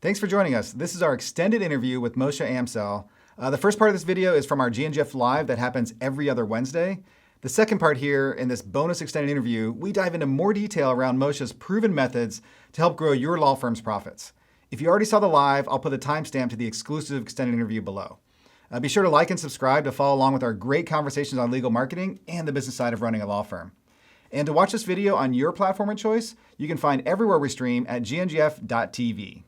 Thanks for joining us. This is our extended interview with Moshe Amsel. The first part of this video is from our GNGF Live that happens every other Wednesday. The second part here, in this bonus extended interview, we dive into more detail around Moshe's proven methods to help grow your law firm's profits. If you already saw the live, I'll put the timestamp to the exclusive extended interview below. Be sure to like and subscribe to follow along with our great conversations on legal marketing and the business side of running a law firm. And to watch this video on your platform of choice, you can find everywhere we stream at gngf.tv.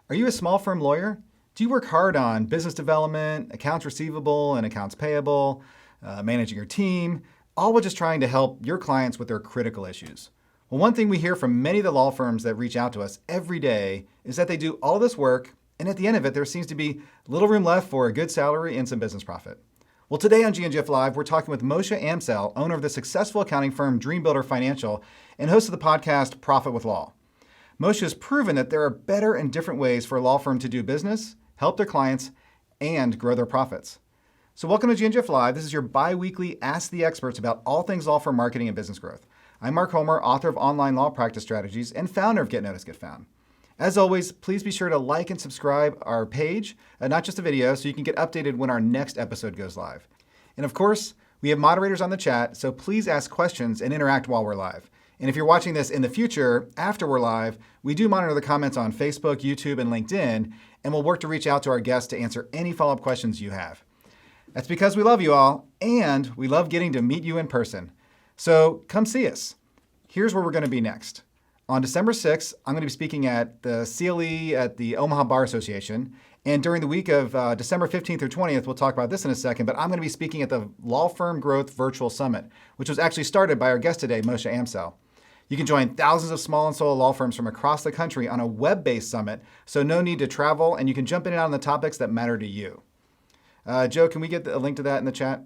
Are you a small firm lawyer? Do you work hard on business development, accounts receivable and accounts payable, managing your team, all while just trying to help your clients with their critical issues? Well, one thing we hear from many of the law firms that reach out to us every day is that they do all this work, and at the end of it, there seems to be little room left for a good salary and some business profit. Well, today on GNGF Live, we're talking with Moshe Amsel, owner of the successful accounting firm Dreambuilder Financial and host of the podcast Profit with Law. Moshe has proven that there are better and different ways for a law firm to do business, help their clients, and grow their profits. So welcome to GNGF Live. This is your bi-weekly Ask the Experts about all things law firm marketing and business growth. I'm Mark Homer, author of Online Law Practice Strategies and founder of Get Noticed, Get Found. As always, please be sure to like and subscribe our page, not just the video, so you can get updated when our next episode goes live. And of course, we have moderators on the chat, so please ask questions and interact while we're live. And if you're watching this in the future, after we're live, we do monitor the comments on Facebook, YouTube, and LinkedIn, and we'll work to reach out to our guests to answer any follow-up questions you have. That's because we love you all, and we love getting to meet you in person. So come see us. Here's where we're going to be next. On December 6th, I'm going to be speaking at the CLE at the Omaha Bar Association. And during the week of December 15th through 20th, we'll talk about this in a second, but I'm going to be speaking at the Law Firm Growth Virtual Summit, which was actually started by our guest today, Moshe Amsel. You can join thousands of small and solo law firms from across the country on a web-based summit, so no need to travel, and you can jump in and out on the topics that matter to you. Joe, can we get a link to that in the chat?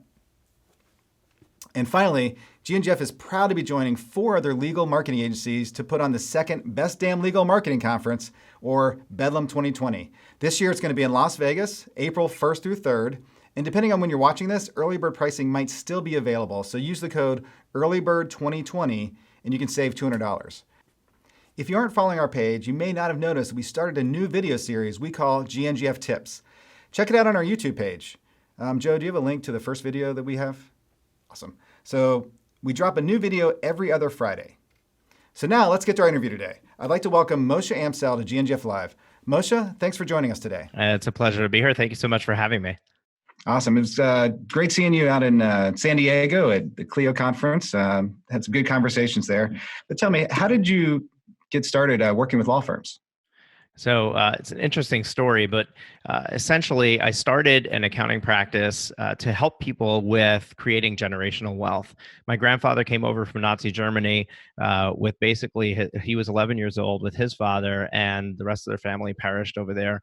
And finally, GNGF is proud to be joining 4 other legal marketing agencies to put on the second Best Damn Legal Marketing Conference, or Bedlam 2020. This year it's going to be in Las Vegas, April 1st through 3rd. And depending on when you're watching this, early bird pricing might still be available. So use the code EARLYBIRD2020 and you can save $200. If you aren't following our page, you may not have noticed we started a new video series we call GNGF Tips. Check it out on our YouTube page. Joe, do you have a link to the first video that we have? Awesome. So we drop a new video every other Friday. So now let's get to our interview today. I'd like to welcome Moshe Amsel to GNGF Live. Moshe, thanks for joining us today. It's a pleasure to be here. Thank you so much for having me. Awesome. It's great seeing you out in San Diego at the Clio conference. Had some good conversations there. But tell me, how did you get started working with law firms? So it's an interesting story, but essentially I started an accounting practice to help people with creating generational wealth. My grandfather came over from Nazi Germany with basically, he was 11 years old with his father, and the rest of their family perished over there.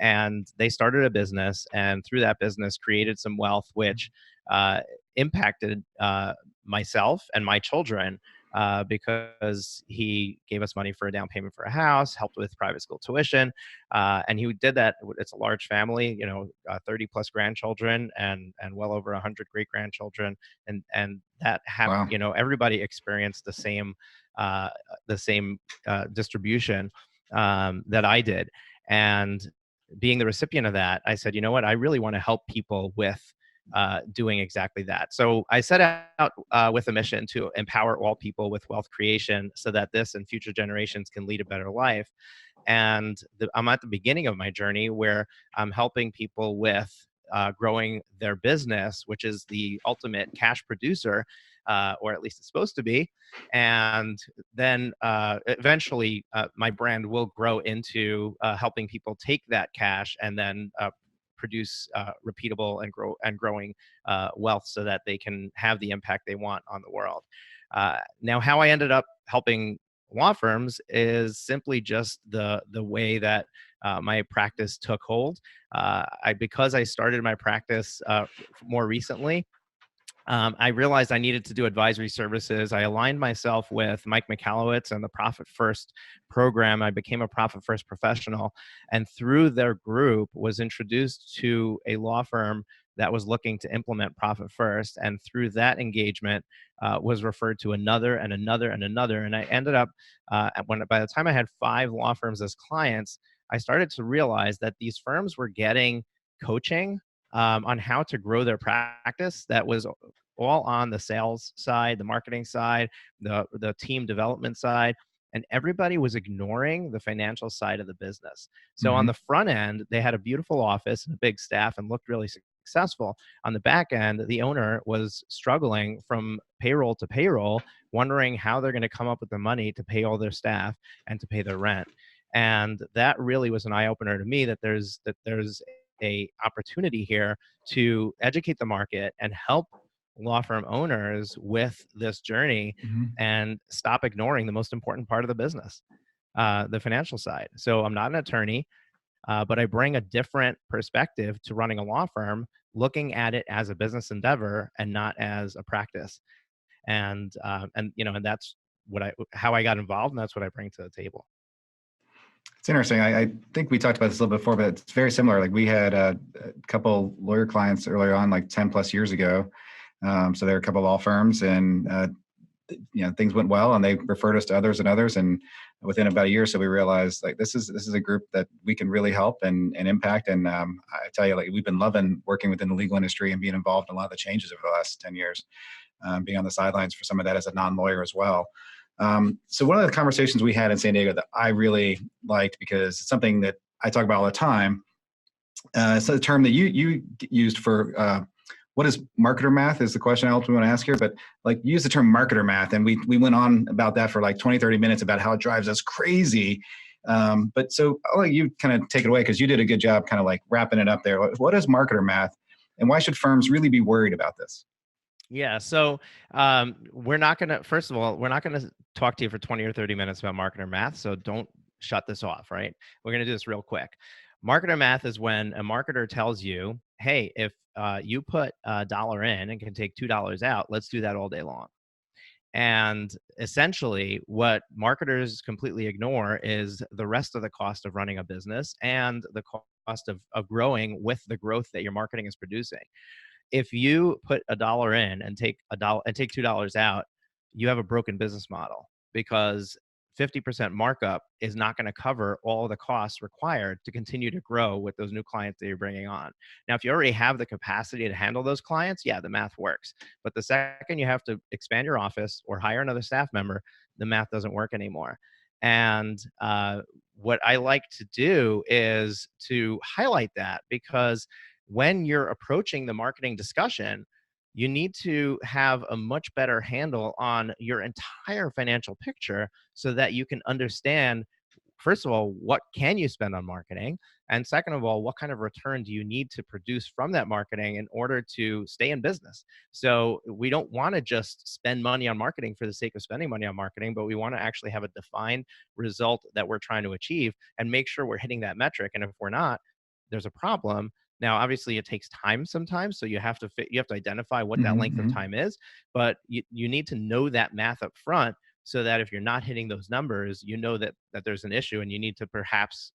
And they started a business, and through that business created some wealth, which impacted myself and my children. Because he gave us money for a down payment for a house, helped with private school tuition, and he did that. It's a large family, 30 plus grandchildren and well over 100 great grandchildren, and that Wow. Everybody experienced the same distribution that I did, and being the recipient of that, I said, you know what, I really want to help people with doing exactly that. So I set out with a mission to empower all people with wealth creation so that this and future generations can lead a better life. And I'm at the beginning of my journey where I'm helping people with growing their business, which is the ultimate cash producer, or at least it's supposed to be. And then eventually my brand will grow into helping people take that cash and then produce repeatable and growing wealth so that they can have the impact they want on the world. Now, how I ended up helping law firms is simply just the way that my practice took hold. Because I started my practice more recently, I realized I needed to do advisory services. I aligned myself with Mike Michalowicz and the Profit First program. I became a Profit First professional, and through their group was introduced to a law firm that was looking to implement profit first. And through that engagement, was referred to another and another and another. And I ended up, by the time I had 5 law firms as clients, I started to realize that these firms were getting coaching on how to grow their practice that was all on the sales side, the marketing side, the team development side, and everybody was ignoring the financial side of the business. So on Mm-hmm. the front end, they had a beautiful office and a big staff and looked really successful. On the back end, the owner was struggling from payroll to payroll, wondering how they're going to come up with the money to pay all their staff and to pay their rent. And that really was an eye opener to me that there's a opportunity here to educate the market and help law firm owners with this journey Mm-hmm. and stop ignoring the most important part of the business, the financial side. So I'm not an attorney, but I bring a different perspective to running a law firm, looking at it as a business endeavor and not as a practice. And that's how I got involved, and that's what I bring to the table. It's interesting. I think we talked about this a little bit before, but it's very similar. Like we had a couple lawyer clients earlier on, like 10 plus years ago. So there were a couple of law firms, and things went well, and they referred us to others and others. And within about a year or so, we realized like this is a group that we can really help and impact. And I tell you, like we've been loving working within the legal industry and being involved in a lot of the changes over the last 10 years, being on the sidelines for some of that as a non-lawyer as well. So one of the conversations we had in San Diego that I really liked, because it's something that I talk about all the time. So the term that you used for what is marketer math is the question I ultimately want to ask here, but like you use the term marketer math, and we went on about that for like 20, 30 minutes about how it drives us crazy. But so I'll let you kind of take it away, because you did a good job kind of like wrapping it up there. What is marketer math, and why should firms really be worried about this? Yeah. So we're not going to, first of all, we're not going to talk to you for 20 or 30 minutes about marketer math. So don't shut this off, right? We're going to do this real quick. Marketer math is when a marketer tells you, hey, if you put $1 in and can take $2 out, let's do that all day long. And essentially, what marketers completely ignore is the rest of the cost of running a business and the cost of growing with the growth that your marketing is producing. If you put $1 in and take $2 out, you have a broken business model, because 50% markup is not going to cover all the costs required to continue to grow with those new clients that you're bringing on. Now, if you already have the capacity to handle those clients, yeah, the math works. But the second you have to expand your office or hire another staff member, the math doesn't work anymore. And what I like to do is to highlight that, because when you're approaching the marketing discussion, you need to have a much better handle on your entire financial picture so that you can understand, first of all, what can you spend on marketing? And second of all, what kind of return do you need to produce from that marketing in order to stay in business? So we don't want to just spend money on marketing for the sake of spending money on marketing, but we want to actually have a defined result that we're trying to achieve and make sure we're hitting that metric. And if we're not, there's a problem. Now, obviously, it takes time sometimes, so you have to identify what that length of Mm-hmm. time is, but you need to know that math up front, so that if you're not hitting those numbers, you know that there's an issue and you need to perhaps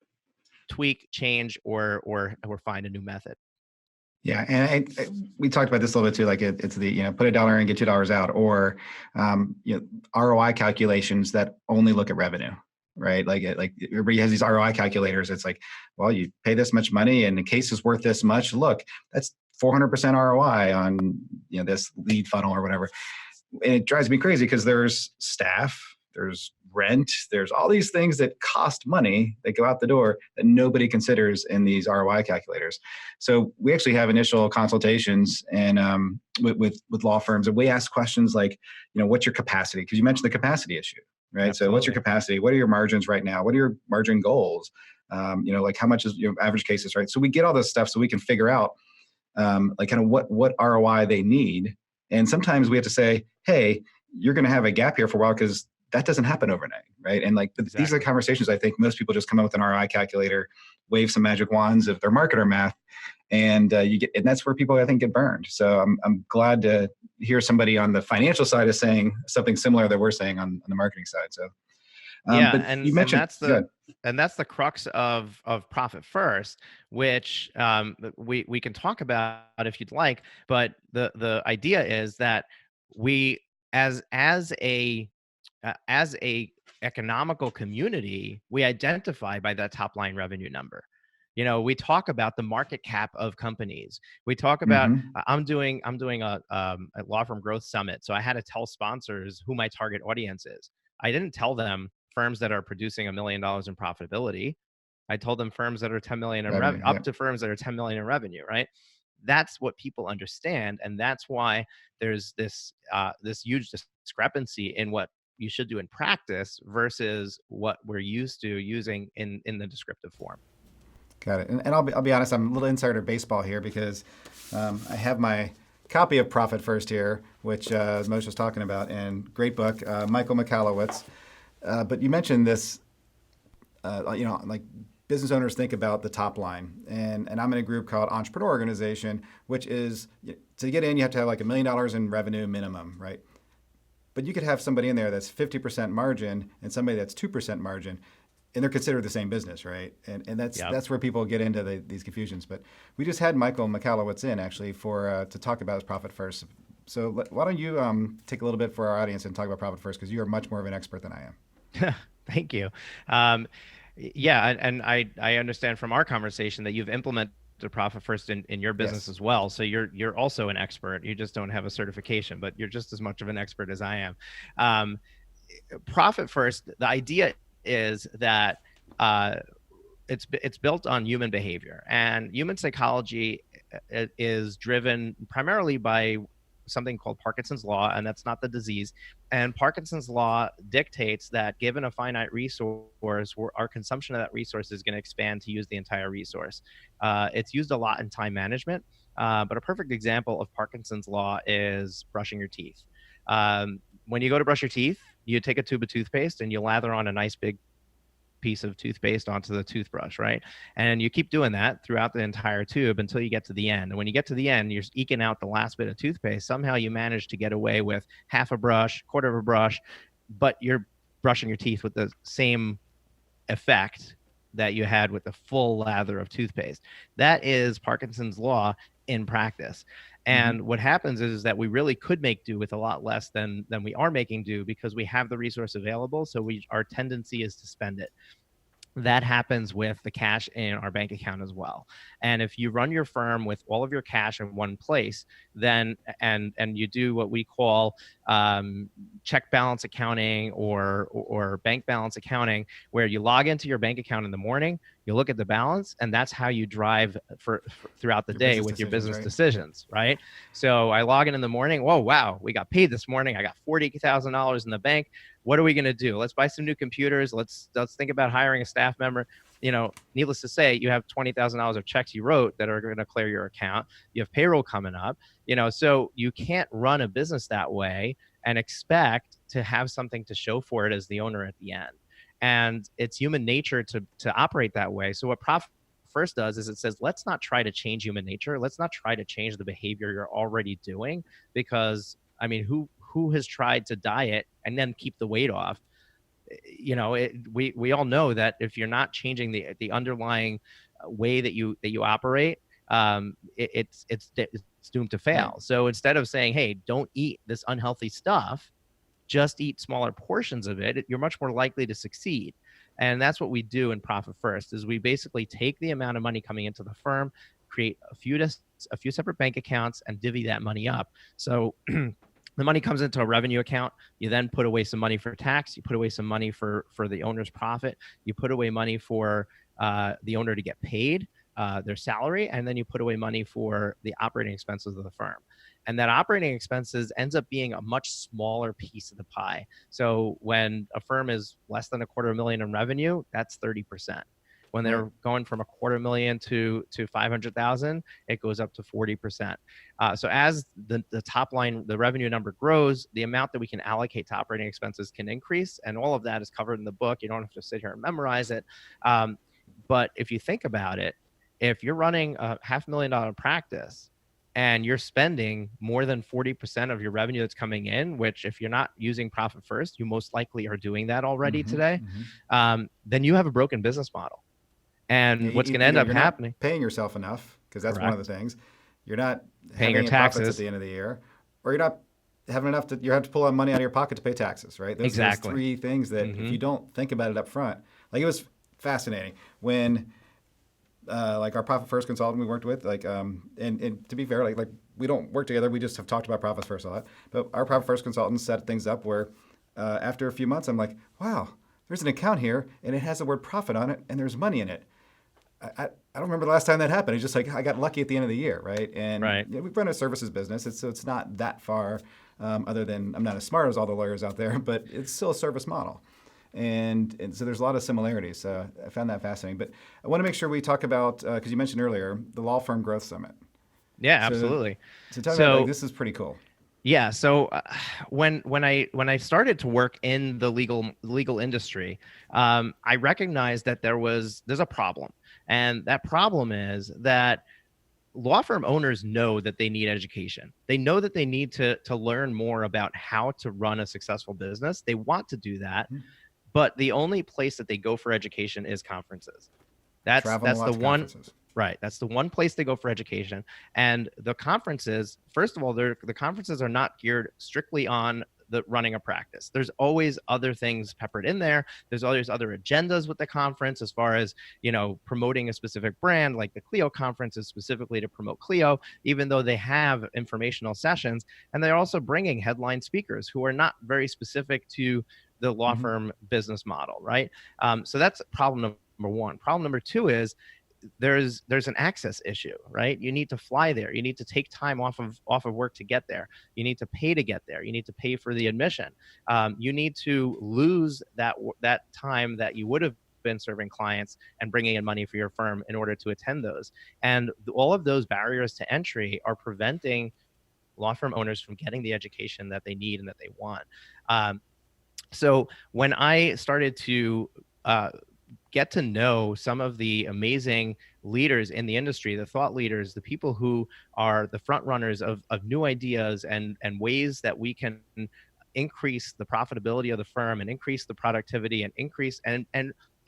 tweak, change, or find a new method. Yeah, and we talked about this a little bit too. Like it's the put $1 in, get $2 out, or ROI calculations that only look at revenue, right? Like everybody has these ROI calculators. It's like, well, you pay this much money, and the case is worth this much. Look, that's 400% ROI on this lead funnel or whatever. And it drives me crazy, because there's staff, there's rent, there's all these things that cost money that go out the door that nobody considers in these ROI calculators. So we actually have initial consultations and with law firms, and we ask questions like, what's your capacity? Because you mentioned the capacity issue, right? Absolutely. So what's your capacity? What are your margins right now? What are your margin goals? Like how much is your average cases, right? So we get all this stuff so we can figure out like kind of what ROI they need. And sometimes we have to say, hey, you're going to have a gap here for a while, because that doesn't happen overnight, right? And like Exactly. These are the conversations I think most people just come up with an ROI calculator, wave some magic wands of their marketer math, and and that's where people I think get burned. So I'm glad to hear somebody on the financial side is saying something similar that we're saying on the marketing side. So Yeah, But you mentioned, good. and that's the crux of profit first, which we can talk about if you'd like. But the idea is that we as a economical community, we identify by that top line revenue number. We talk about the market cap of companies. We talk about Mm-hmm. I'm doing a law firm growth summit, so I had to tell sponsors who my target audience is. I didn't tell them firms that are producing $1 million in profitability. I told them firms that are 10 million in Revenue, revenue, yeah. up to firms that are 10 million in revenue, right? That's what people understand, and that's why there's this huge discrepancy in what you should do in practice versus what we're used to using in the descriptive form. Got it. And I'll be honest, I'm a little insider baseball here because I have my copy of Profit First here, which Moshe was talking about, and great book, Michael Michalowicz. But you mentioned this, like business owners think about the top line. And I'm in a group called Entrepreneur Organization, which is to get in, you have to have like $1 million in revenue minimum, right? But you could have somebody in there that's 50% margin and somebody that's 2% margin, and they're considered the same business, right? And Yep. that's where people get into these confusions. But we just had Michael Michalowicz in actually for to talk about his Profit First. So why don't you take a little bit for our audience and talk about Profit First, because you are much more of an expert than I am. Thank you. Yeah, and I understand from our conversation that you've implemented Profit First in your business Yes. as well. So you're also an expert. You just don't have a certification, but you're just as much of an expert as I am. Um, Profit First, the idea is that it's built on human behavior, and human psychology is driven primarily by something called Parkinson's law, and that's not the disease. And Parkinson's law dictates that given a finite resource, our consumption of that resource is going to expand to use the entire resource. It's used a lot in time management, but a perfect example of Parkinson's law is brushing your teeth. When you go to brush your teeth, you take a tube of toothpaste and you lather on a nice big piece of toothpaste onto the toothbrush, right? And you keep doing that throughout the entire tube until you get to the end. And when you get to the end, you're eking out the last bit of toothpaste. Somehow you manage to get away with half a brush, quarter of a brush, but you're brushing your teeth with the same effect that you had with the full lather of toothpaste. That is Parkinson's law in practice. And Mm-hmm. what happens is that we really could make do with a lot less than we are making do because we have the resource available. So our tendency is to spend it. That happens with the cash in our bank account as well. And if you run your firm with all of your cash in one place, then and you do what we call check balance accounting or bank balance accounting, where you log into your bank account in the morning, you look at the balance, and that's how you drive for throughout the Your day business with your decisions, business right? decisions, right? So I log in the morning. Whoa, wow, we got paid this morning. I got $40,000 in the bank. What are we going to do? Let's buy some new computers. Let's think about hiring a staff member. Needless to say, you have $20,000 of checks you wrote that are going to clear your account. You have payroll coming up. So you can't run a business that way and expect to have something to show for it as the owner at the end. And it's human nature to operate that way. So what Profit First does is it says, let's not try to change human nature. Let's not try to change the behavior you're already doing, because I mean, who has tried to diet and then keep the weight off? We all know that if you're not changing the underlying way that you operate, it's doomed to fail. Right. So instead of saying, hey, don't eat this unhealthy stuff, just eat smaller portions of it, you're much more likely to succeed. And that's what we do in Profit First, is we basically take the amount of money coming into the firm, create a few separate bank accounts, and divvy that money up. So the money comes into a revenue account. You then put away some money for tax. You put away some money for the owner's profit. You put away money for the owner to get paid their salary, and then you put away money for the operating expenses of the firm. And that operating expenses ends up being a much smaller piece of the pie. So when a firm is less than $250,000 in revenue, that's 30%. When they're going from $250,000 to 500,000, it goes up to 40%. So as the top line, the revenue number grows, the amount that we can allocate to operating expenses can increase, and all of that is covered in the book. You don't have to sit here and memorize it. But if you think about it, if you're running a $500,000 practice, and you're spending more than 40% of your revenue that's coming in, which if you're not using profit first, you most likely are doing that already Mm-hmm, today, mm-hmm. then you have a broken business model. Yeah, And what's going to end up you're not happening, paying yourself enough because that's one of the correct? things. You're not Paying your having any profits at taxes. the end of the year, or you're not having enough to. You have to pull out money out of your pocket to pay taxes, right? Those Exactly. three things that if Hmm. you don't think about it up front, like it was fascinating when like our profit first consultant we worked with, like and to be fair, like we don't work together. We just have talked about profits first a lot. But our profit first consultant set things up where after a few months, I'm like, wow, there's an account here and it has the word profit on it and there's money in it. I don't remember the last time that happened. It's just like I got lucky at the end of the year, right? And Right. you know, we've run a services business, so it's not that far. Other than I'm not as smart as all the lawyers out there, but it's still a service model, and so there's a lot of similarities. So I found that fascinating. But I want to make sure we talk about because you mentioned earlier the Law Firm Growth Summit. Yeah, So absolutely. tell me about like So this is pretty cool. yeah, so when I started to work in the legal industry, I recognized that there's a problem, and that problem is that law firm owners know that they need education. They know that they need to learn more about how to run a successful business. They want to do that, Mhm. but the only place that they go for education is conferences. Traveling a That's lot the to one, conferences. right. That's the one place they go for education. And the conferences, first of all, the conferences are not geared strictly on the running a practice. There's always other things peppered in there. There's always other agendas with the conference as far as, promoting a specific brand, like the Clio conference is specifically to promote Clio, even though they have informational sessions. And they're also bringing headline speakers who are not very specific to the law Mm-hmm. firm business model, right? So that's problem number one. Problem number two is there's an access issue, right? You need to fly there. You need to take time off of work to get there. You need to pay to get there. You need to pay for the admission. You need to lose that time that you would have been serving clients and bringing in money for your firm in order to attend those. And all of those barriers to entry are preventing law firm owners from getting the education that they need and that they want. Um, so when I started to get to know some of the amazing leaders in the industry, the thought leaders, the people who are the front runners of new ideas and ways that we can increase the profitability of the firm and increase the productivity and increase and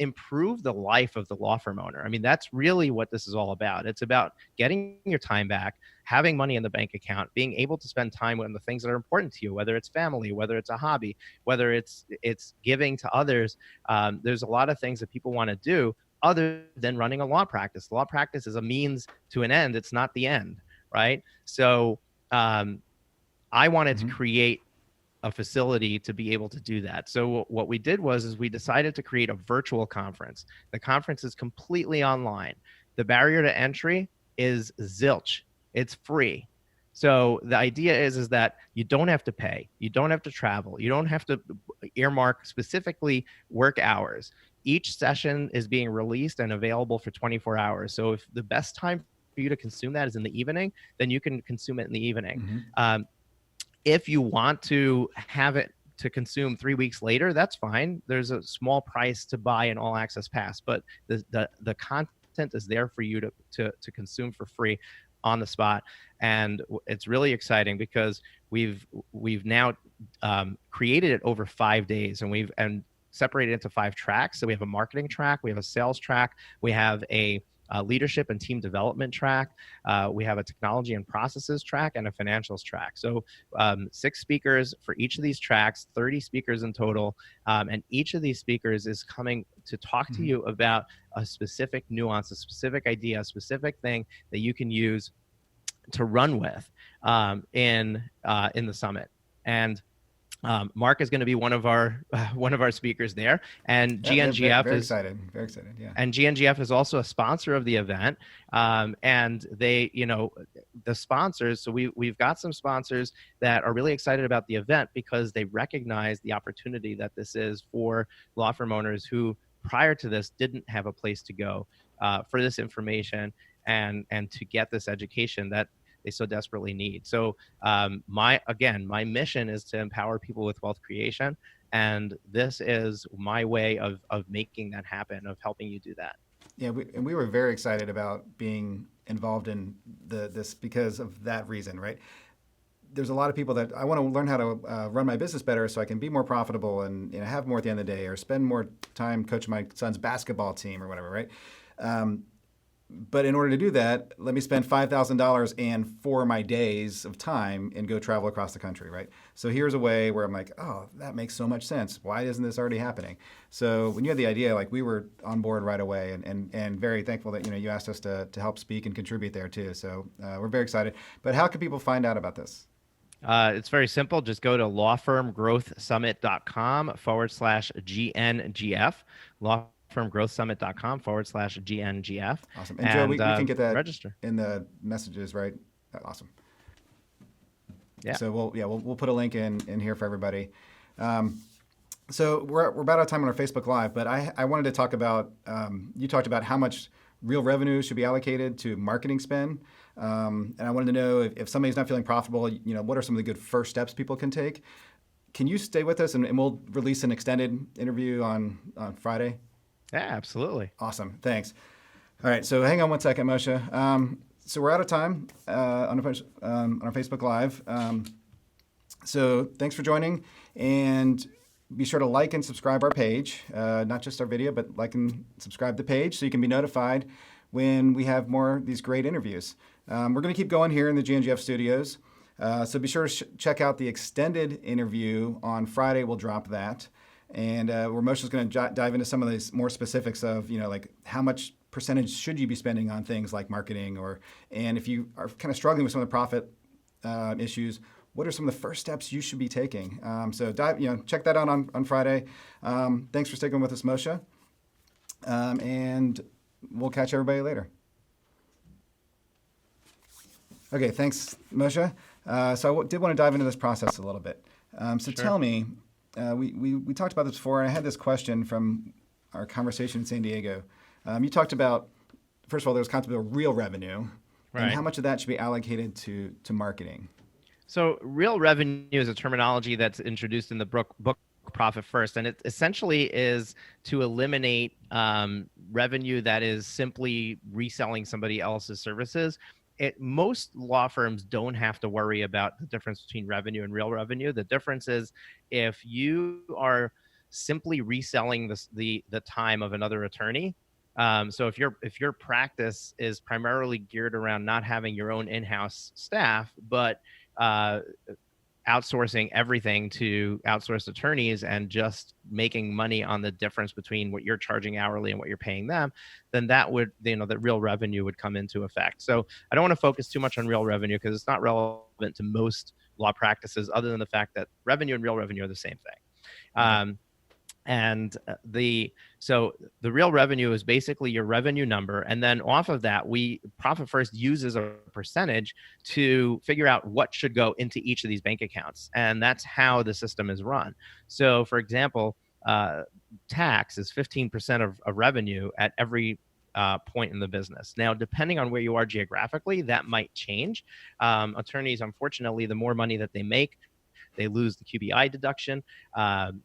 improve the life of the law firm owner. I mean, that's really what this is all about. It's about getting your time back, having money in the bank account, being able to spend time on the things that are important to you, whether it's family, whether it's a hobby, whether it's giving to others. There's a lot of things that people want to do other than running a law practice. Law practice is a means to an end. It's not the end, right? So I wanted to Mm-hmm. create a facility to be able to do that. So what we did was we decided to create a virtual conference. The conference is completely online. The barrier to entry is zilch. It's free. So the idea is that you don't have to pay, you don't have to travel, you don't have to earmark specifically work hours. Each session is being released and available for 24 hours. So if the best time for you to consume that is in the evening, then you can consume it in the evening. Mm-hmm. If you want to have it to consume 3 weeks later, that's fine. There's a small price to buy an all access pass, but the content is there for you to consume for free on the spot. And it's really exciting because we've now created it over 5 days, and we've separated into 5 tracks. So we have a marketing track, we have a sales track, we have a leadership and team development track. We have a technology and processes track and a financials track. So 6 speakers for each of these tracks, 30 speakers in total. And each of these speakers is coming to talk to Mm-hmm. you about a specific nuance, a specific idea, a specific thing that you can use to run with in the summit. And Mark is going to be one of our speakers there, and Yeah, yeah, very, GNGF very is excited. Very excited. Yeah. and GNGF is also a sponsor of the event. And they, the sponsors, so we've got some sponsors that are really excited about the event because they recognize the opportunity that this is for law firm owners who prior to this didn't have a place to go for this information and to get this education that they so desperately need. So my mission is to empower people with wealth creation. And this is my way of making that happen, of helping you do that. Yeah, and we were very excited about being involved in this because of that reason, right? There's a lot of people that I want to learn how to run my business better so I can be more profitable and have more at the end of the day, or spend more time coaching my son's basketball team or whatever, right? But in order to do that, let me spend $5,000 and 4 of my days of time and go travel across the country, right? So here's a way where I'm like, oh, that makes so much sense. Why isn't this already happening? So when you had the idea, like we were on board right away, and very thankful that you asked us to help speak and contribute there too. So we're very excited. But how can people find out about this? It's very simple. Just go to lawfirmgrowthsummit.com/GNGF, lawfirmgrowthsummit.com/GNGF, Awesome. And Joe, and we can get that register. in the messages, right? Awesome. Yeah. So we'll put a link in here for everybody. So we're about out of time on our Facebook Live, but I wanted to talk about, you talked about how much real revenue should be allocated to marketing spend. And I wanted to know if somebody's not feeling profitable, what are some of the good first steps people can take? Can you stay with us and we'll release an extended interview on Friday? Yeah, absolutely. Awesome. Thanks. All right. So hang on one second, Moshe. So we're out of time on our Facebook Live. So thanks for joining, and be sure to like and subscribe our page, not just our video, but like and subscribe the page so you can be notified when we have more of these great interviews. We're going to keep going here in the GNGF studios. So be sure to check out the extended interview on Friday. We'll drop that. And where Moshe's going to dive into some of these more specifics of, like how much percentage should you be spending on things like marketing, and if you are kind of struggling with some of the profit issues, what are some of the first steps you should be taking? So check that out on Friday. Thanks for sticking with us, Moshe. And we'll catch everybody later. Okay, thanks, Moshe. So I did want to dive into this process a little bit. So Sure. tell me, we talked about this before, and I had this question from our conversation in San Diego. You talked about, first of all, there's concept of real revenue, Right. and how much of that should be allocated to marketing. So real revenue is a terminology that's introduced in the book Profit First, and it essentially is to eliminate revenue that is simply reselling somebody else's services. Most law firms don't have to worry about the difference between revenue and real revenue. The difference is if you are simply reselling the time of another attorney. So if your practice is primarily geared around not having your own in-house staff, but outsourcing everything to outsourced attorneys and just making money on the difference between what you're charging hourly and what you're paying them, then that would, the real revenue would come into effect. So I don't want to focus too much on real revenue because it's not relevant to most law practices, other than the fact that revenue and real revenue are the same thing. And so the real revenue is basically your revenue number, and then off of that, Profit First uses a percentage to figure out what should go into each of these bank accounts, and that's how the system is run. So, for example, tax is 15% of revenue at every point in the business. Now, depending on where you are geographically, that might change. Attorneys, unfortunately, the more money that they make, they lose the QBI deduction, and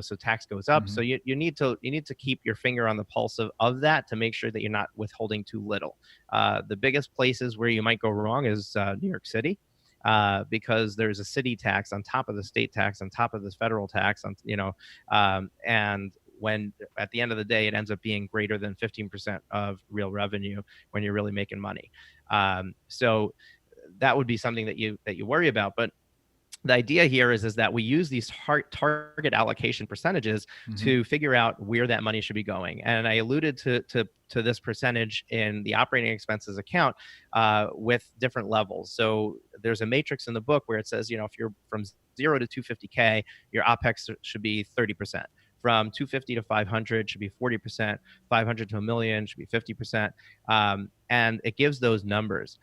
so tax goes up. Mm-hmm. So you need to keep your finger on the pulse of that to make sure that you're not withholding too little. The biggest places where you might go wrong is New York City, because there's a city tax on top of the state tax on top of this federal tax, and when at the end of the day it ends up being greater than 15% of real revenue when you're really making money. So that would be something that you worry about, but the idea here is that we use these target allocation percentages to figure out where that money should be going. And I alluded to this percentage in the operating expenses account with different levels. So there's a matrix in the book where it says, if you're from 0 to 250K, your OPEX should be 30%. From 250 to 500 should be 40%. 500 to $1 million should be 50%. And it gives those numbers.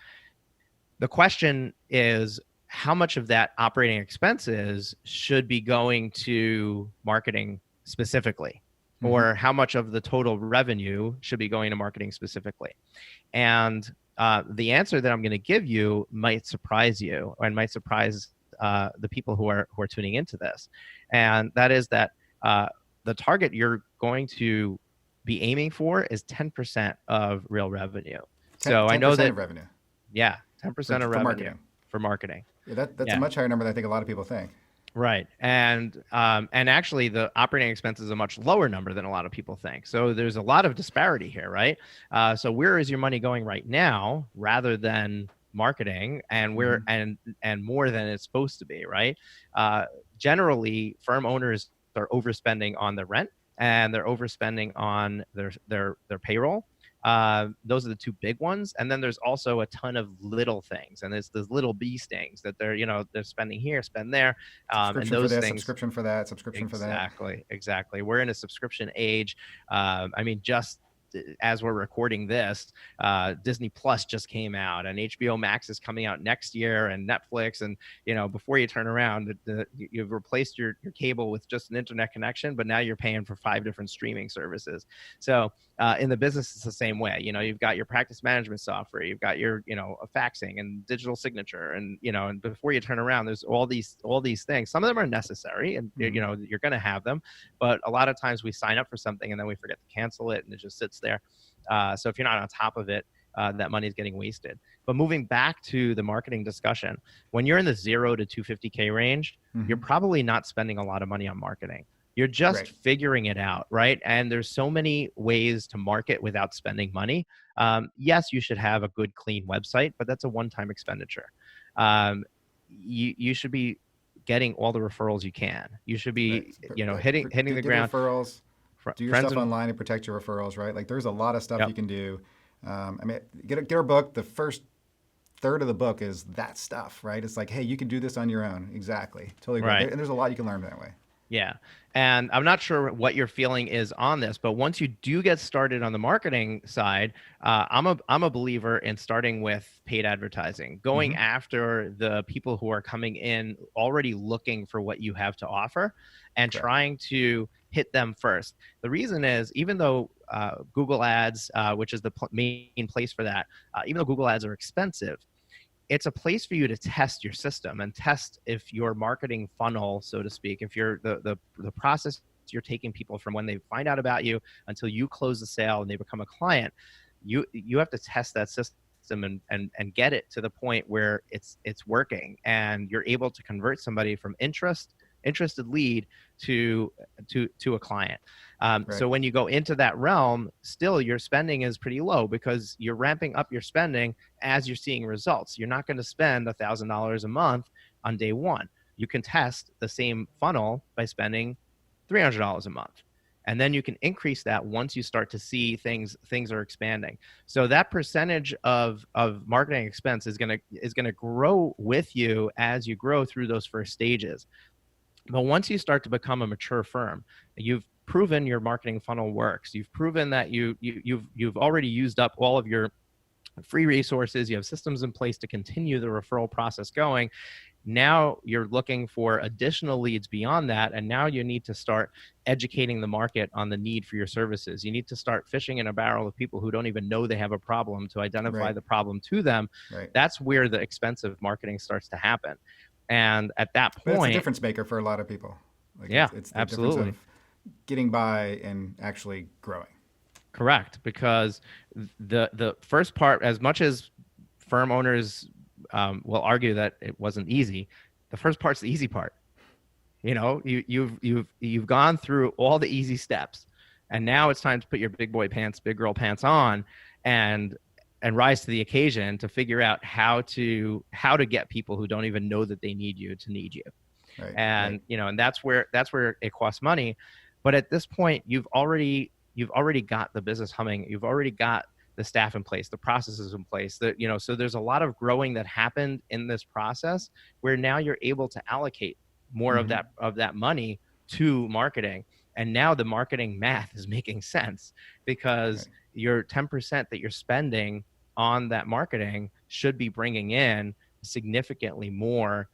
The question is, how much of that operating expenses should be going to marketing specifically, or how much of the total revenue should be going to marketing specifically? And the answer that I'm going to give you might surprise you, and might surprise the people who are tuning into this. And that is that the target you're going to be aiming for is 10% of real revenue. 10, So I know 10% that, of revenue yeah, 10% of for revenue marketing. for marketing. Yeah, that's a Yeah. much higher number than I think a lot of people think. Right. And actually the operating expense is a much lower number than a lot of people think. So there's a lot of disparity here, right? So where is your money going right now rather than marketing, and where and more than it's supposed to be, right? Uh, Generally firm owners are overspending on their rent, and they're overspending on their payroll. Those are the two big ones, and then there's also a ton of little things, and there's those little bee stings that they're spending here, spend there, and Subscription for those this, things. subscription for that, subscription for that. Exactly. We're in a subscription age. I mean, just as we're recording this, Disney Plus just came out, and HBO Max is coming out next year, and Netflix, and before you turn around, you've replaced your cable with just an internet connection, but now you're paying for 5 different streaming services. So in the business, it's the same way. You've got your practice management software, you've got your faxing and digital signature, and and before you turn around, there's all these things. Some of them are necessary, and you're going to have them, but a lot of times we sign up for something and then we forget to cancel it, and it just sits there. So if you're not on top of it, that money is getting wasted. But moving back to the marketing discussion, when you're in the 0 to 250K range, you're probably not spending a lot of money on marketing. You're just figuring it out, right? And there's so many ways to market without spending money. Yes, you should have a good, clean website, but that's a one-time expenditure. You should be getting all the referrals you can. You should be, hitting the ground. Referrals. Do your stuff and online and protect your referrals, right? Like there's a lot of stuff Yep. you can do. I mean, get our book. The first third of the book is that stuff, right? It's like, hey, you can do this on your own. Exactly. Totally right. And there's a lot you can learn that way. Yeah. And I'm not sure what your feeling is on this, but once you do get started on the marketing side, I'm a believer in starting with paid advertising, going after the people who are coming in already looking for what you have to offer, and trying to hit them first. The reason is, even though Google Ads, which is the main place for that, even though Google Ads are expensive, it's a place for you to test your system and test if your marketing funnel, so to speak, if you're the process you're taking people from when they find out about you until you close the sale and they become a client, you have to test that system and get it to the point where it's working, and you're able to convert somebody from interested lead to a client. So when you go into that realm, still your spending is pretty low because you're ramping up your spending as you're seeing results. You're not going to spend $1,000 a month on day one. You can test the same funnel by spending $300 a month. And then you can increase that once you start to see things are expanding. So that percentage of marketing expense is gonna grow with you as you grow through those first stages. But once you start to become a mature firm, you've proven your marketing funnel works. You've proven that you've already used up all of your free resources. You have systems in place to continue the referral process going. Now you're looking for additional leads beyond that, and now you need to start educating the market on the need for your services. You need to start fishing in a barrel of people who don't even know they have a problem to identify the problem to them. That's where the expensive marketing starts to happen. And at that point, but it's a difference maker for a lot of people. Like it's the absolutely. difference of getting by and actually growing. Correct, because the first part, as much as firm owners will argue that it wasn't easy, the first part's the easy part. You've gone through all the easy steps, and now it's time to put your big boy pants, big girl pants on, and rise to the occasion to figure out how to get people who don't even know that they need you to need you. And that's where it costs money. But at this point, you've already got the business humming. You've already got the staff in place, the processes in place, so there's a lot of growing that happened in this process where now you're able to allocate more of that money to marketing. And now the marketing math is making sense, because your 10% that you're spending on that marketing should be bringing in significantly more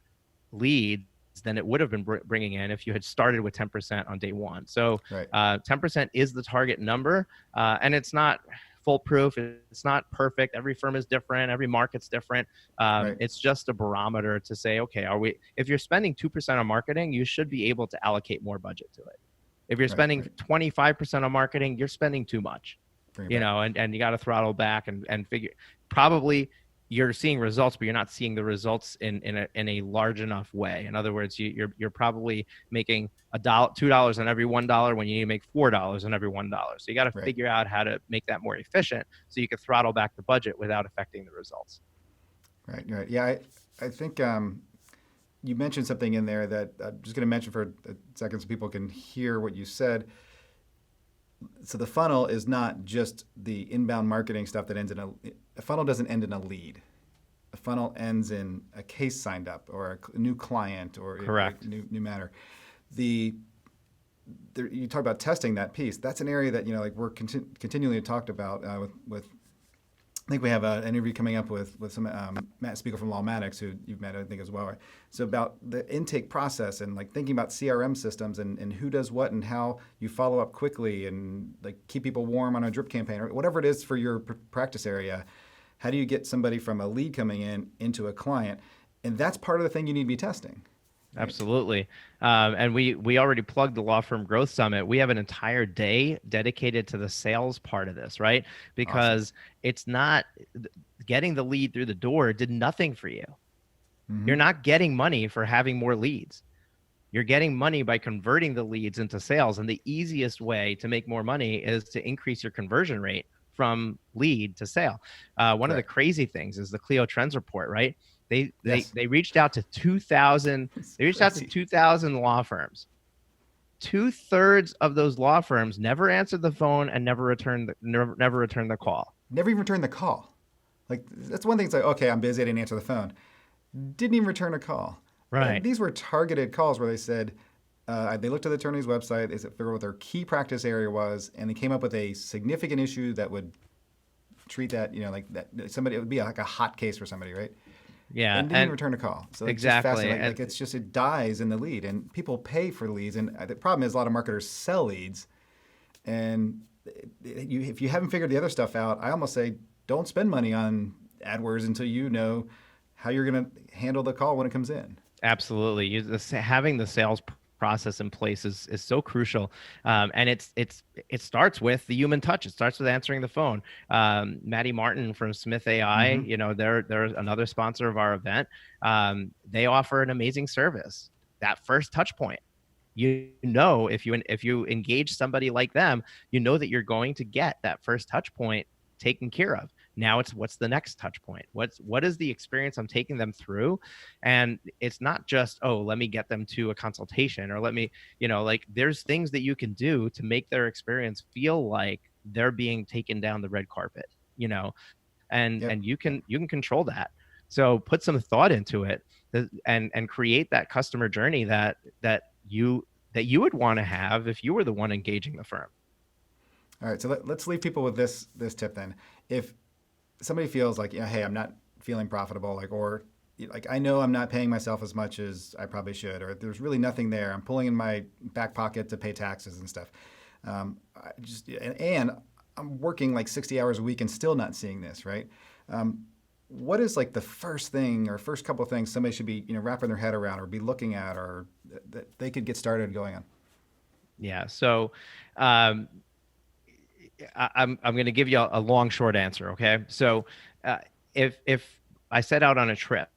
leads than it would have been bringing in if you had started with 10% on day one. So 10% is the target number, and it's not foolproof. It's not perfect. Every firm is different. Every market's different. It's just a barometer to say, okay, if you're spending 2% on marketing, you should be able to allocate more budget to it. If you're Right, spending right. 25% on marketing, you're spending too much, Bring it back. and you got to throttle back and figure, probably you're seeing results, but you're not seeing the results in a large enough way. In other words, you're probably making $2 on every $1 when you need to make $4 on every $1. So you got to Right, figure out how to make that more efficient so you can throttle back the budget without affecting the results. right, right. Yeah, I think you mentioned something in there that I'm just going to mention for a second so people can hear what you said. So the funnel is not just the inbound marketing stuff that ends in a funnel doesn't end in a lead. A funnel ends in a case signed up or a new client or Correct. new matter. The you talk about testing that piece. That's an area that like we're continually talked about with. I think we have an interview coming up with some Matt Spiegel from Lawmatics, who you've met, I think, as well. Right? So about the intake process and like thinking about CRM systems and who does what and how you follow up quickly and like keep people warm on a drip campaign or whatever it is for your practice area. How do you get somebody from a lead coming in into a client? And that's part of the thing you need to be testing. Right? Absolutely. And we already plugged the Law Firm Growth Summit. We have an entire day dedicated to the sales part of this, right? Awesome. Because it's not getting the lead through the door did nothing for you. You're not getting money for having more leads. You're getting money by converting the leads into sales. And the easiest way to make more money is to increase your conversion rate from lead to sale. One of the Correct. crazy things is the Clio Trends report, right? Yes. They reached out to 2,000. It's They reached out to crazy. 2,000 law firms. 2/3 of those law firms never answered the phone and never returned the call. Never even returned the call. Like that's one thing. It's like, okay, I'm busy. I didn't answer the phone. Didn't even return a call. And Right. these were targeted calls where they said they looked at the attorney's website, they figured out what their key practice area was, and they came up with a significant issue that would treat that, like that somebody, it would be like a hot case for somebody, right? Yeah. And didn't even And return a call. So it's just exactly. fascinating. Like it's just it dies in the lead, and people pay for leads. And the problem is a lot of marketers sell leads, and if you haven't figured the other stuff out, I almost say don't spend money on AdWords until you know how you're going to handle the call when it comes in. Absolutely. Having the sales process in place is so crucial. And it starts with the human touch. It starts with answering the phone. Maddie Martin from Smith AI, they're another sponsor of our event. They offer an amazing service. That first touch point. If you engage somebody like them, you know that you're going to get that first touch point taken care of. Now it's what's the next touch point? What is the experience I'm taking them through? And it's not just, oh, let me get them to a consultation or let me, like there's things that you can do to make their experience feel like they're being taken down the red carpet, and Yep. and you can control that. So put some thought into it and create that customer journey that you would want to have if you were the one engaging the firm. All right, so let's leave people with this tip then. If somebody feels like, hey, I'm not feeling profitable, or I know I'm not paying myself as much as I probably should, or there's really nothing there. I'm pulling in my back pocket to pay taxes and stuff. And I'm working like 60 hours a week and still not seeing this, right? What is like the first thing or first couple of things somebody should be, wrapping their head around or be looking at, or that they could get started going on? Yeah. So, I'm going to give you a long short answer. Okay. So, if I set out on a trip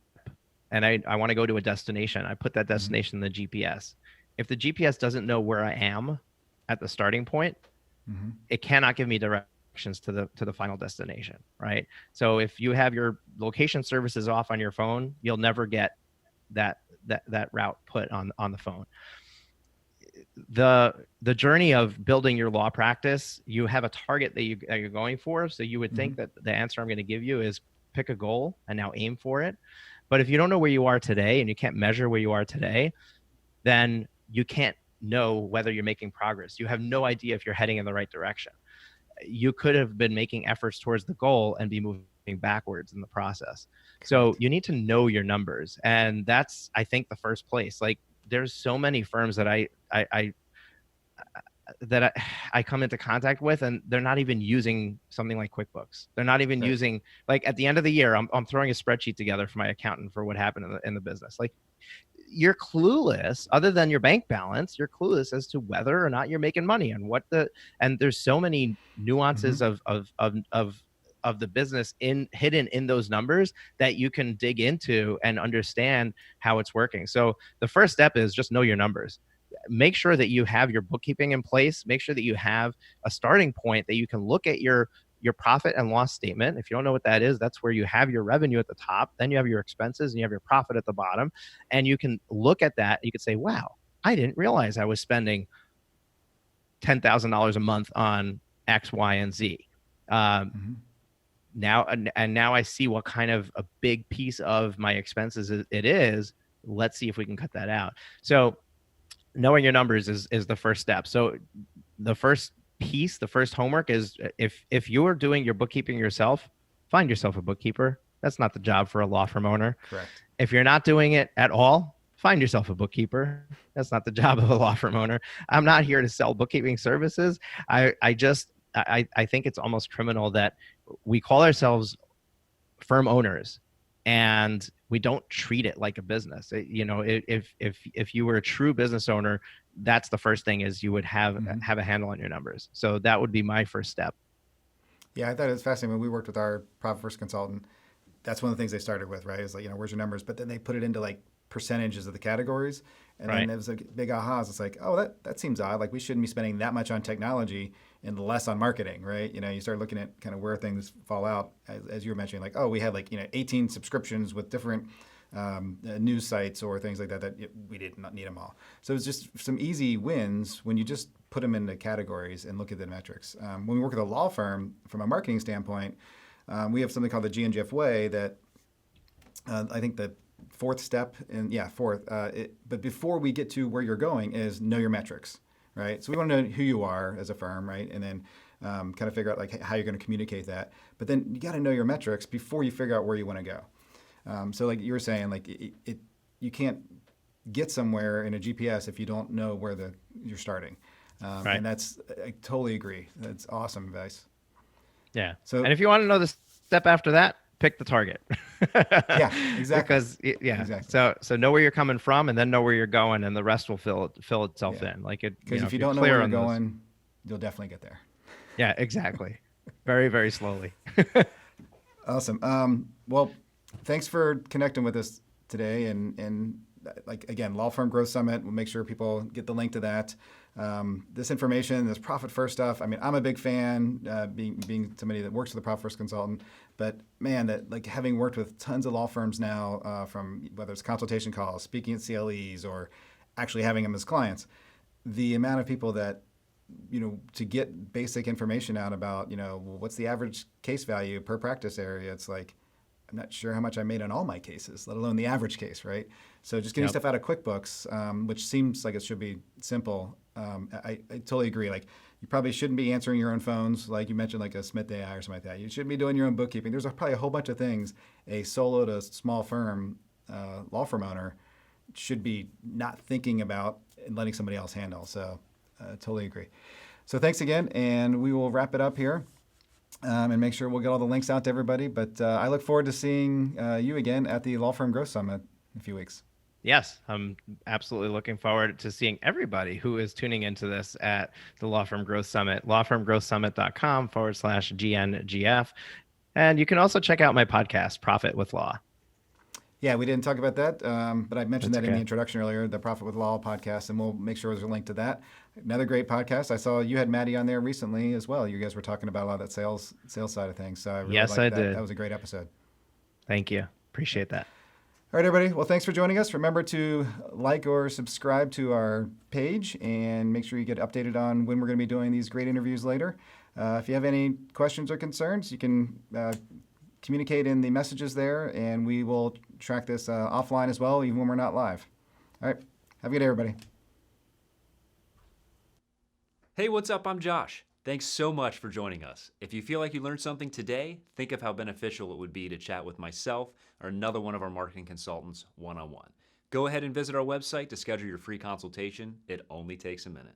and I want to go to a destination, I put that destination in the GPS. If the GPS doesn't know where I am at the starting point, it cannot give me directions to the final destination. Right. So if you have your location services off on your phone, you'll never get that route put on the phone. The journey of building your law practice, you have a target that you're going for. So you would think that the answer I'm going to give you is pick a goal and now aim for it. But if you don't know where you are today and you can't measure where you are today, then you can't know whether you're making progress. You have no idea if you're heading in the right direction. You could have been making efforts towards the goal and be moving backwards in the process. So you need to know your numbers. And that's, I think, the first place. Like there's so many firms that I come into contact with, and they're not even using something like QuickBooks. They're not even using, like at the end of the year, I'm throwing a spreadsheet together for my accountant for what happened in the business. Like you're clueless. Other than your bank balance, you're clueless as to whether or not you're making money and and there's so many nuances of the business hidden in those numbers that you can dig into and understand how it's working. So the first step is just know your numbers. Make sure that you have your bookkeeping in place. Make sure that you have a starting point that you can look at your profit and loss statement. If you don't know what that is, that's where you have your revenue at the top, then you have your expenses, and you have your profit at the bottom. And you can look at that. You could say, wow, I didn't realize I was spending $10,000 a month on X, Y, and Z. Now I see what kind of a big piece of my expenses it is. Let's see if we can cut that out. So knowing your numbers is the first step. So the first piece, the first homework is if you're doing your bookkeeping yourself, find yourself a bookkeeper. That's not the job for a law firm owner. Correct. If you're not doing it at all, find yourself a bookkeeper. That's not the job of a law firm owner. I'm not here to sell bookkeeping services. I think it's almost criminal that we call ourselves firm owners and we don't treat it like a business. If you were a true business owner, that's the first thing is you would have a handle on your numbers. So that would be my first step. Yeah, I thought it was fascinating when we worked with our profit first consultant. That's one of the things they started with, right? Is like, where's your numbers? But then they put it into like percentages of the categories. And then it was a big ahas. It's like, oh, that seems odd. Like we shouldn't be spending that much on technology and less on marketing, right? You start looking at kind of where things fall out, as you were mentioning, like, oh, we had like 18 subscriptions with different news sites or things like that we did not need them all. So it's just some easy wins when you just put them into categories and look at the metrics. When we work with a law firm, from a marketing standpoint, we have something called the GNGF way that I think the fourth step, but before we get to where you're going is know your metrics, right? So we want to know who you are as a firm, right? And then kind of figure out like how you're going to communicate that. But then you got to know your metrics before you figure out where you want to go. So like you were saying, like you can't get somewhere in a GPS if you don't know where you're starting. And I totally agree. That's awesome advice. Yeah. So, and if you want to know the step after that, pick the target. Yeah, exactly. Exactly. So know where you're coming from, and then know where you're going, and the rest will fill itself in. Like it. Because if you don't know where you're going, you'll definitely get there. Yeah, exactly. Very, very slowly. Awesome. Well, thanks for connecting with us today, and like again, Law Firm Growth Summit. We'll make sure people get the link to that. This information, this profit first stuff. I mean, I'm a big fan, being somebody that works with a profit first consultant. But man, that like having worked with tons of law firms now, from whether it's consultation calls, speaking at CLEs, or actually having them as clients, the amount of people that to get basic information out about what's the average case value per practice area. It's like, I'm not sure how much I made on all my cases, let alone the average case, right? So just getting stuff out of QuickBooks, which seems like it should be simple. I totally agree. Like you probably shouldn't be answering your own phones, like you mentioned, like a Smith AI or something like that. You shouldn't be doing your own bookkeeping. There's probably a whole bunch of things a solo to small firm law firm owner should be not thinking about and letting somebody else handle. So totally agree. So thanks again, and we will wrap it up here. And make sure we'll get all the links out to everybody. But I look forward to seeing you again at the Law Firm Growth Summit in a few weeks. Yes, I'm absolutely looking forward to seeing everybody who is tuning into this at the Law Firm Growth Summit, lawfirmgrowthsummit.com/GNGF. And you can also check out my podcast, Profit with Law. Yeah, we didn't talk about that, but I mentioned in the introduction earlier, the Profit with Law podcast, and we'll make sure there's a link to that. Another great podcast. I saw you had Maddie on there recently as well. You guys were talking about a lot of that sales side of things. So I really liked that. Did. That was a great episode. Thank you. Appreciate that. All right, everybody. Well, thanks for joining us. Remember to like or subscribe to our page and make sure you get updated on when we're going to be doing these great interviews later. If you have any questions or concerns, you can communicate in the messages there, and we will track this offline as well, even when we're not live. All right. Have a good day, everybody. Hey, what's up? I'm Josh. Thanks so much for joining us. If you feel like you learned something today, think of how beneficial it would be to chat with myself or another one of our marketing consultants one-on-one. Go ahead and visit our website to schedule your free consultation. It only takes a minute.